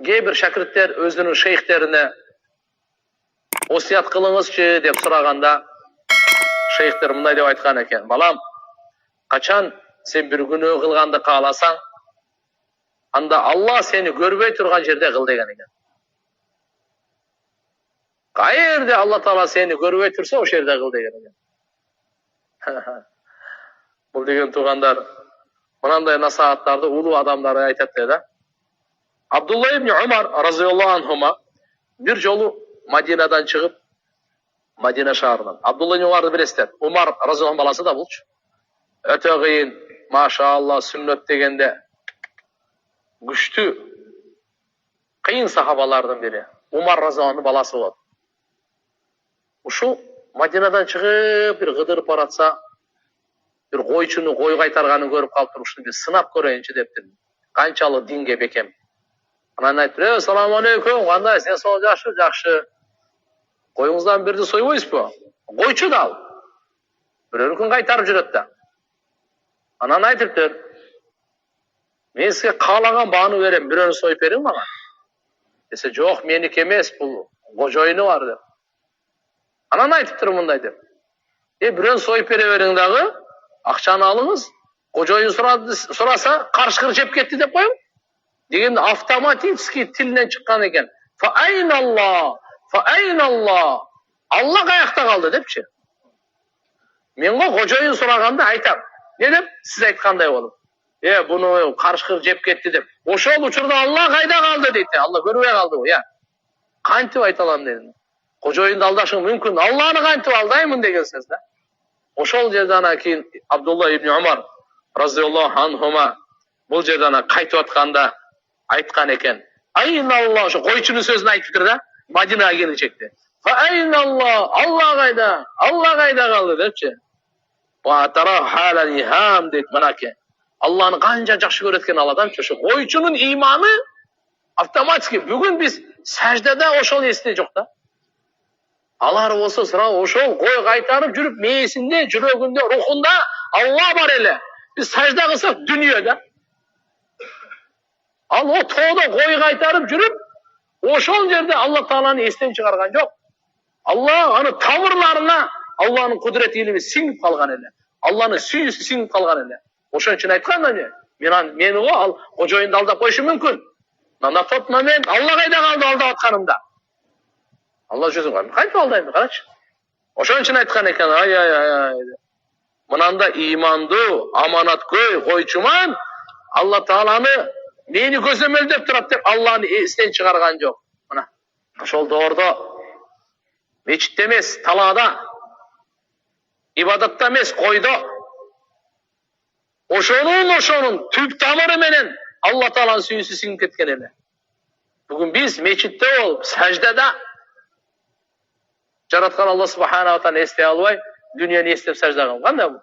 кээ бир шакирттер өзүнүн шейхтерине осуят кылыңызчы деп сураганда, шейхтер мындай деп айткан экен: балам, качан сен бир күнөө кылганды кааласаң, анда Алла сени көрбөй турган жерде кыл деген экен. Каерде Алла Таала сени көрбөй турса, ошол жерде кыл деген экен. Бул деген туугандар, мынандай насааттарды улуу адамдар айтат да. Абдулла ибн Умар разияллаху анхума бир жолу Мадинадан чыгып, Мадина шаарынан. Абдулла ибн Умарды билесиздер. Умар разияллаху баласы да болчу. Өтө кыйын, машаалла, сүннөт дегенде күчтүү, кыйын сахабалардын бири. Умар разияллаху баласы болот. Ушул Мадинадан чыгып, бир кыдырып баратса, бир койчуну кой кайтарганын көрүп калып, ушуну бир сынап көрөйүнчү дептир. Канчалык динге бекем. Анан айтты: "Assalamu алейкум, кандай сен сол жакшы. Коюңуздан бирди сойбойсузбу?" Койчу да ал. Бирөө күн кайтарып жүрөт да. Анан айтыптыр: "Мен сизге каалаган бааны берем, бирөөнү союп бериң мага." Десе: "Жок, меники эмес, бул кожоюну бар" деп. Анан айтыптыр мындай деп: "Бирөөнү союп бере бериң дагы, акчаны алыңыз. Кожоюн сураса, карышкыр жеп кетти деп коюң." Деген автоматически тилинен чыккан экен. Фа айналла, Алла каякта калды депчи. Мен го кожоюн сураганда айтам. Не деп? Сиз айткандай болуп. Буну карышкыр жеп кетти деп. Ошол учурда Алла кайда калды дейт. Алла көрбөй калдыбы, Кантип айта алам дедим. Кожоюнду алдашың мүмкүн. Алланы кантип алдаймын деген сөз да. Ошол жерден анан кийин Абдулла ибн Умар разияллаху анхума бул жерден кайтып атканда айткан экен. Айналла, ошо койчунун сөзүн айтыптыр да, Мадинага келинчекте. Фа айналла, Алла кайда калды депчи. Ва тара халан ихам дейт мынаке. Алланы канча жакшы көрөт экен ал адамчы, ошо койчунун иманы автоматически. Бүгүн биз саждада ошол эсте жок да. Алар болсо сурап ошол кой кайтарып жүрүп, мээсинде, жүрөгүндө, рухунда Алла бар эле. Биз сажда кылсак дүнүйө да. Ал о тоодо кой кайтарып жүрүп, ошол жерде Алла Тааланы эстен чыгарган жок. Алла аны тамырларына Алланын кудурет илими сиңип калган эле. Алланын сүйүүсү сиңип калган эле. Ошон үчүн айткан да, мени го ал кожоюнду алдап койушу мүмкүн. На тот момент Алла кайда калды алдап атканымда? Алла жүзүн кантип кантип алдайм, карачы. Ошон үчүн айткан экен, мынанда имандуу, аманаткөй койчуман Алла Тааланы мени көзөмөлдөп турат деп Алланы эстен чыгарган жок. Мына ошол доордо мечитте эмес, талаада, ибадатта эмес, койдо. Ошонун түп тамыры менен Алла Тааланын сүйүүсү сиңип кеткен эле. Бүгүн биз мечитте болуп, саждада жараткан Алла субхана ва таала эстей албай, дүнүйөнү эстеп сажда кылган. Кандай бул?